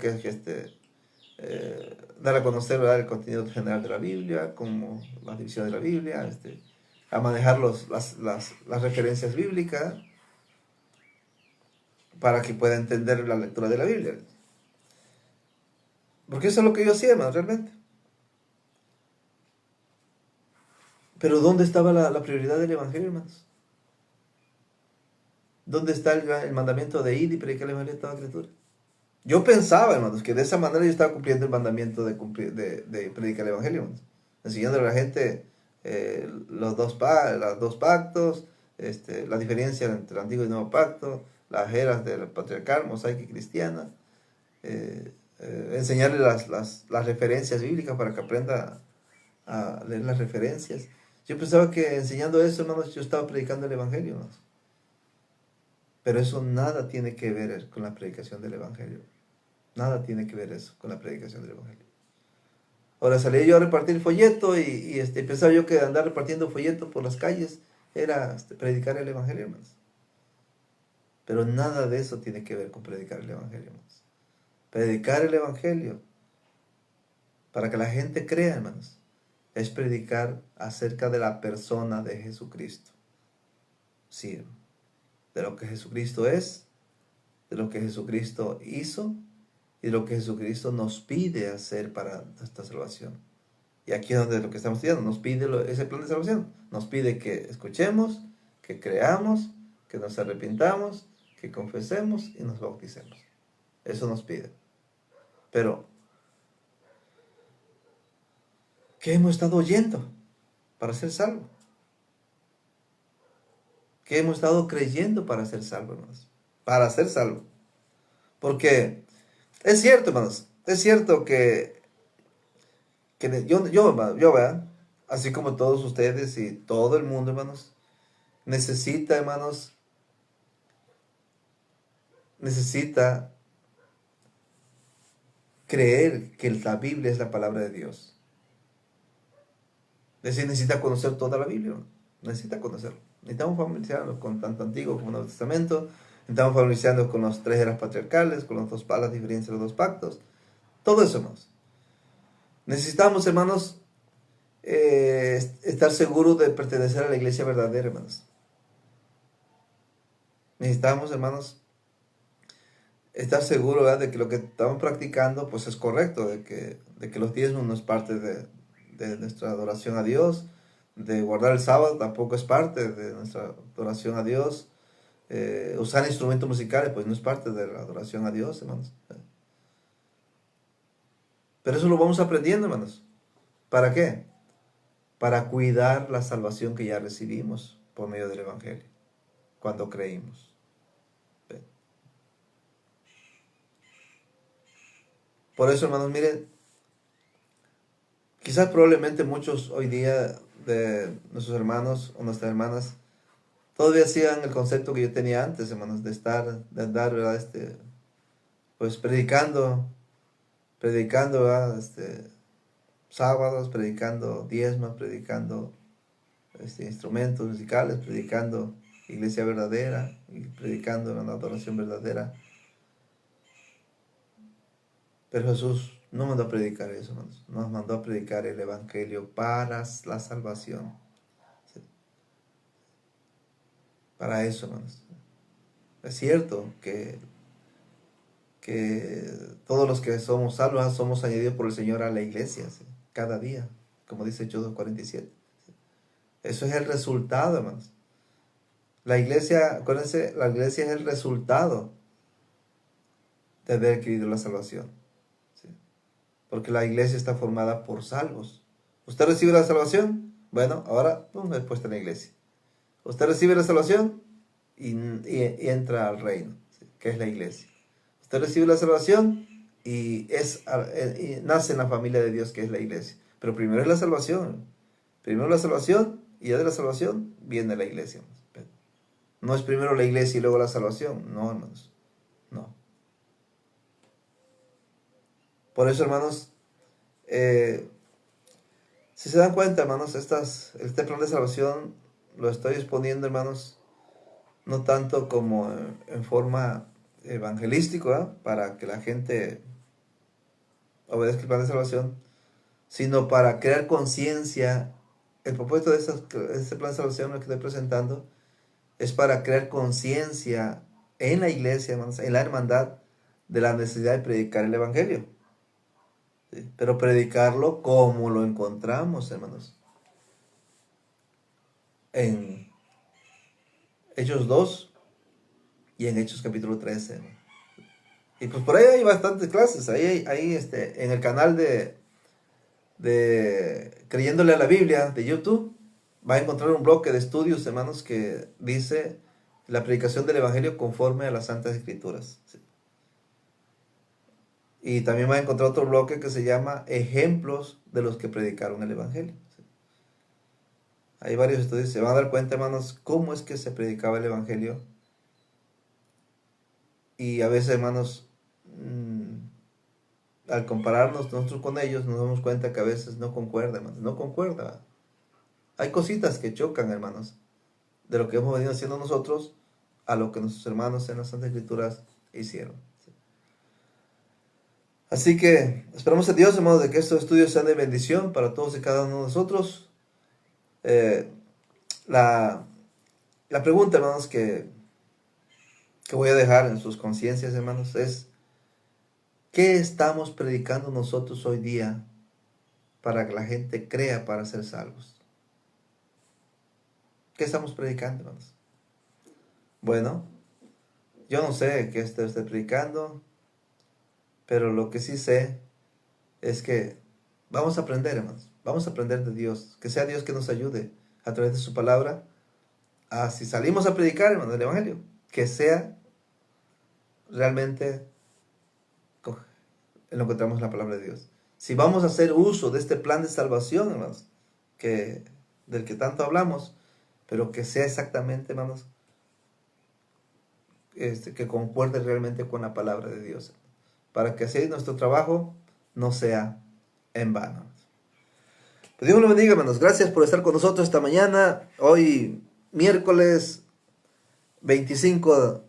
dar a conocer, ¿verdad?, el contenido general de la Biblia, como las divisiones de la Biblia, a manejar las referencias bíblicas para que pueda entender la lectura de la Biblia. Porque eso es lo que yo hacía, hermanos, realmente. Pero ¿dónde estaba la prioridad del Evangelio, hermanos? ¿Dónde está el mandamiento de ir y predicar el Evangelio a toda criatura? Yo pensaba, hermanos, que de esa manera yo estaba cumpliendo el mandamiento de predicar el Evangelio, hermanos. Enseñándole a la gente las dos pactos, la diferencia entre el antiguo y el nuevo pacto, las eras del patriarcal, mosaica y cristiana, enseñarle las referencias bíblicas para que aprenda a leer las referencias. Yo pensaba que enseñando eso, hermanos, yo estaba predicando el Evangelio, hermanos. Pero eso nada tiene que ver con la predicación del Evangelio. Nada tiene que ver eso con la predicación del Evangelio. Ahora salí yo a repartir folleto y pensaba yo que andar repartiendo folleto por las calles era predicar el Evangelio, hermanos. Pero nada de eso tiene que ver con predicar el Evangelio, hermanos. Predicar el Evangelio para que la gente crea, hermanos, es predicar acerca de la persona de Jesucristo. Sí, de lo que Jesucristo es, de lo que Jesucristo hizo y de lo que Jesucristo nos pide hacer para nuestra salvación. Y aquí es donde lo que estamos estudiando, nos pide ese plan de salvación. Nos pide que escuchemos, que creamos, que nos arrepintamos, que confesemos y nos bauticemos. Eso nos pide. Pero, ¿qué hemos estado oyendo para ser salvos? ¿Qué hemos estado creyendo para ser salvos, hermanos? Para ser salvos. Porque es cierto, hermanos, es cierto que yo, vean, así como todos ustedes y todo el mundo, hermanos, necesita, hermanos, necesita creer que la Biblia es la palabra de Dios. Es decir, necesita conocer toda la Biblia, ¿no? Necesita conocerlo. Necesitamos familiarizarnos con tanto Antiguo como Nuevo Testamento, necesitamos familiarizarnos con las tres eras patriarcales, con las diferencias de los dos pactos, todo eso, hermanos. Necesitamos, hermanos, estar seguros de pertenecer a la iglesia verdadera, hermanos. Necesitamos, hermanos, estar seguros, ¿verdad?, de que lo que estamos practicando pues es correcto, de que los diezmos no es parte de nuestra adoración a Dios, de guardar el sábado tampoco es parte de nuestra adoración a Dios, usar instrumentos musicales pues no es parte de la adoración a Dios, hermanos. Pero eso lo vamos aprendiendo, hermanos. ¿Para qué? Para cuidar la salvación que ya recibimos por medio del Evangelio, cuando creímos. Por eso, hermanos, miren, quizás probablemente muchos hoy día de nuestros hermanos o nuestras hermanas todavía sigan el concepto que yo tenía antes, hermanos, de andar, ¿verdad? Pues predicando, ¿verdad? Sábados, predicando diezmas, predicando instrumentos musicales, predicando iglesia verdadera y predicando una adoración verdadera. Pero Jesús no mandó a predicar eso, hermanos. Nos mandó a predicar el Evangelio para la salvación. ¿Sí? Para eso, hermanos. Es cierto que todos los que somos salvos somos añadidos por el Señor a la iglesia, ¿sí?, cada día, como dice Hechos 2:47. ¿Sí? Eso es el resultado, hermanos. La iglesia, acuérdense, la iglesia es el resultado de haber adquirido la salvación. ¿Sí? Porque la iglesia está formada por salvos. ¿Usted recibe la salvación? Bueno, ahora es puesta en la iglesia. Usted recibe la salvación y entra al reino, ¿sí?, que es la iglesia. Usted recibe la salvación y nace en la familia de Dios, que es la iglesia. Pero primero es la salvación. Primero la salvación y ya de la salvación viene la iglesia. No es primero la iglesia y luego la salvación. No, hermanos. No. Por eso, hermanos, si se dan cuenta, hermanos, este plan de salvación lo estoy exponiendo, hermanos, no tanto como en forma evangelística, para que la gente obedezca el plan de salvación, sino para crear conciencia el propósito de este plan de salvación que estoy presentando es para crear conciencia en la iglesia, hermanos, en la hermandad, de la necesidad de predicar el Evangelio. ¿Sí? Pero predicarlo como lo encontramos, hermanos, en Hechos 2 y en Hechos capítulo 13. ¿No? Y pues por ahí hay bastantes clases. Ahí en el canal de Creyéndole a la Biblia de YouTube, va a encontrar un bloque de estudios, hermanos, que dice la predicación del Evangelio conforme a las Santas Escrituras. ¿Sí? Y también va a encontrar otro bloque que se llama Ejemplos de los que predicaron el Evangelio. ¿Sí? Hay varios estudios, se van a dar cuenta, hermanos, cómo es que se predicaba el Evangelio. Y a veces, hermanos, al compararnos nosotros con ellos, nos damos cuenta que a veces no concuerda, hermanos, no concuerda. Hay cositas que chocan, hermanos, de lo que hemos venido haciendo nosotros a lo que nuestros hermanos en las Santas Escrituras hicieron. Así que esperamos a Dios, hermanos, de que estos estudios sean de bendición para todos y cada uno de nosotros. La pregunta, hermanos, que voy a dejar en sus conciencias, hermanos, es: ¿qué estamos predicando nosotros hoy día para que la gente crea para ser salvos? ¿Qué estamos predicando, hermanos? Bueno, yo no sé qué esté predicando, pero lo que sí sé es que vamos a aprender, hermanos. Vamos a aprender de Dios. Que sea Dios que nos ayude a través de su palabra. Si salimos a predicar, hermanos, el Evangelio, que sea realmente en lo que encontramos la palabra de Dios. Si vamos a hacer uso de este plan de salvación, hermanos, del que tanto hablamos, pero que sea exactamente, hermanos, que concuerde realmente con la palabra de Dios, para que así nuestro trabajo no sea en vano. Pues Dios lo bendiga, hermanos. Gracias por estar con nosotros esta mañana. Hoy, miércoles 25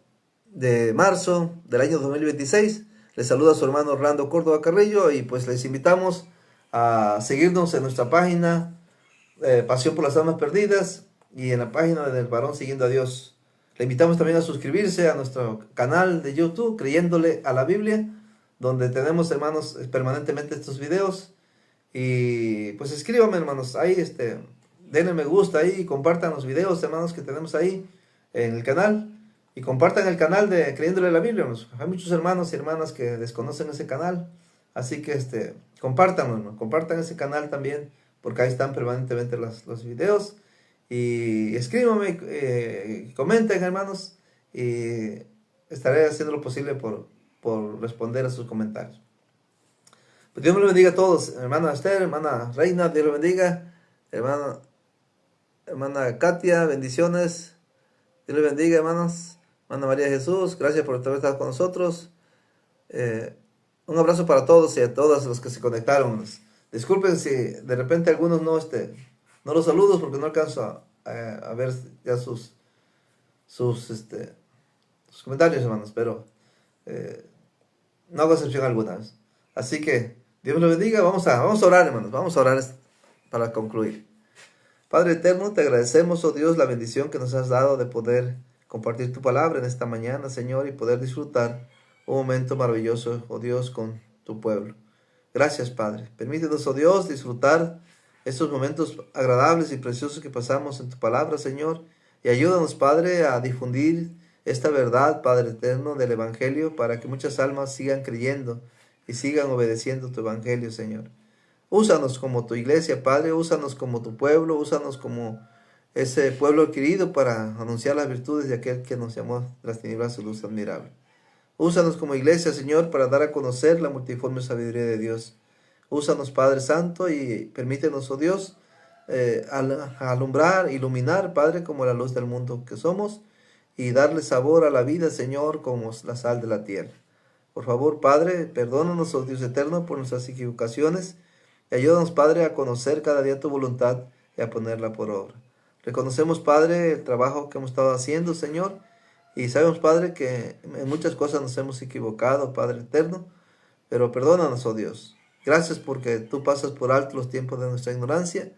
de marzo del año 2026. Les saluda su hermano Orlando Córdoba Carrillo y pues les invitamos a seguirnos en nuestra página Pasión por las Almas Perdidas y en la página del Varón Siguiendo a Dios. Le invitamos también a suscribirse a nuestro canal de YouTube Creyéndole a la Biblia, donde tenemos, hermanos, permanentemente estos videos. Y pues escríbanme, hermanos, ahí denle me gusta ahí, compartan los videos, hermanos, que tenemos ahí en el canal. Y compartan el canal de Creyéndole a la Biblia, hermanos. Hay muchos hermanos y hermanas que desconocen ese canal. Así que compártanlo, hermanos. Compartan ese canal también, porque ahí están permanentemente los videos. Y escríbanme, comenten, hermanos, y estaré haciendo lo posible por responder a sus comentarios. Pues Dios me lo bendiga a todos, hermana Esther, hermana Reina, Dios lo bendiga, hermana Katia, bendiciones, Dios le bendiga, hermanos, hermana María Jesús, gracias por estar con nosotros. Un abrazo para todos y a todos los que se conectaron. Disculpen si de repente algunos no los saludo porque no alcanzo a ver ya sus comentarios, hermanos, pero no hago excepción alguna. Así que Dios los bendiga. Vamos a orar, hermanos. Vamos a orar para concluir. Padre eterno, te agradecemos, oh Dios, la bendición que nos has dado de poder compartir tu palabra en esta mañana, Señor, y poder disfrutar un momento maravilloso, oh Dios, con tu pueblo. Gracias, Padre. Permítenos, oh Dios, disfrutar estos momentos agradables y preciosos que pasamos en tu palabra, Señor, y ayúdanos, Padre, a difundir esta verdad, Padre eterno, del Evangelio, para que muchas almas sigan creyendo y sigan obedeciendo tu Evangelio, Señor. Úsanos como tu iglesia, Padre, úsanos como tu pueblo, úsanos como ese pueblo adquirido para anunciar las virtudes de aquel que nos llamó de las tinieblas a su luz admirable. Úsanos como iglesia, Señor, para dar a conocer la multiforme sabiduría de Dios. Úsanos, Padre Santo, y permítenos, oh Dios, alumbrar, iluminar, Padre, como la luz del mundo que somos, y darle sabor a la vida, Señor, como la sal de la tierra. Por favor, Padre, perdónanos, oh Dios eterno, por nuestras equivocaciones, y ayúdanos, Padre, a conocer cada día tu voluntad y a ponerla por obra. Reconocemos, Padre, el trabajo que hemos estado haciendo, Señor, y sabemos, Padre, que en muchas cosas nos hemos equivocado, Padre eterno, pero perdónanos, oh Dios. Gracias porque tú pasas por alto los tiempos de nuestra ignorancia,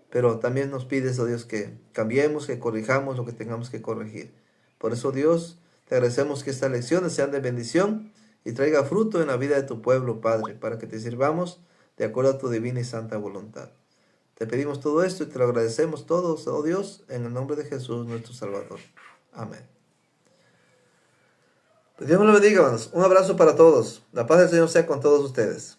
pero también nos pides, oh Dios, que cambiemos, que corrijamos lo que tengamos que corregir. Por eso, Dios, te agradecemos que estas lecciones sean de bendición y traiga fruto en la vida de tu pueblo, Padre, para que te sirvamos de acuerdo a tu divina y santa voluntad. Te pedimos todo esto y te lo agradecemos todos, oh Dios, en el nombre de Jesús, nuestro Salvador. Amén. Pues Dios me lo bendiga, hermanos. Un abrazo para todos. La paz del Señor sea con todos ustedes.